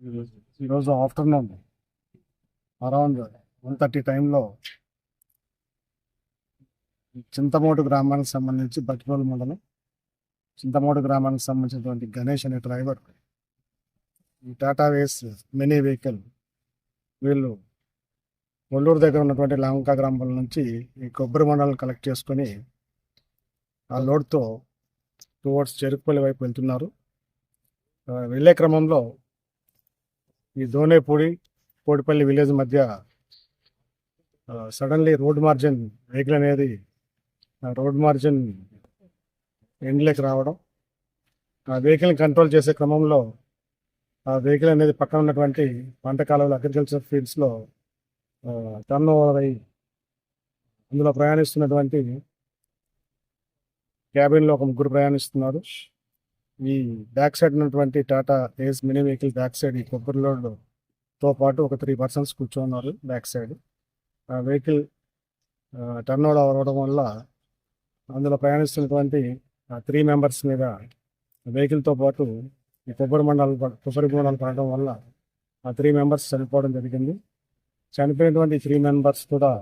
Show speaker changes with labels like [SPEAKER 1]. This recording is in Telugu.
[SPEAKER 1] ఈరోజు ఆఫ్టర్నూన్ అరౌండ్ 1:30 టైంలో చింతమోటు గ్రామానికి సంబంధించి బట్టిప్రోలు మండలం చింతమోటు గ్రామానికి సంబంధించినటువంటి గణేష్ అనే డ్రైవర్ ఈ టాటా వేస్ మినీ వెహికల్ వీళ్ళు ఒల్లూరు దగ్గర ఉన్నటువంటి లంకా గ్రామం నుంచి ఈ కొబ్బరి మండలం కలెక్ట్ చేసుకొని ఆ లోడ్తో టువర్డ్స్ చెరుకుపల్లి వైపు వెళ్తున్నారు. వెళ్ళే క్రమంలో ఈ దోనేపూడి కోడిపల్లి విలేజ్ మధ్య సడన్లీ రోడ్ మార్జిన్ వెహికల్ అనేది రోడ్ మార్జిన్ ఎండ్లోకి రావడం, ఆ వెహికల్ని కంట్రోల్ చేసే క్రమంలో ఆ వెహికల్ అనేది పక్కన ఉన్నటువంటి పంట కాలువలు అగ్రికల్చర్ ఫీల్డ్స్లో టర్న్ ఓవర్ అయ్యి అందులో ప్రయాణిస్తున్నటువంటి క్యాబిన్లో ఒక ముగ్గురు ప్రయాణిస్తున్నారు. ఈ బ్యాక్ సైడ్ ఉన్నటువంటి టాటా ఏస్ మినీ వెహికల్ బ్యాక్ సైడ్ ఈ కొబ్బరి లోడ్తో పాటు ఒక 3 పర్సన్స్ కూర్చోన్నారు బ్యాక్ సైడ్. ఆ వెహికల్ టర్న్ ఓవర్ అవ్వడం వల్ల అందులో ప్రయాణిస్తున్నటువంటి 3 మెంబర్స్ మీద వెహికల్తో పాటు ఈ కొబ్బరి మండలం పడడం వల్ల ఆ 3 మెంబర్స్ చనిపోవడం జరిగింది. చనిపోయినటువంటి 3 మెంబర్స్ కూడా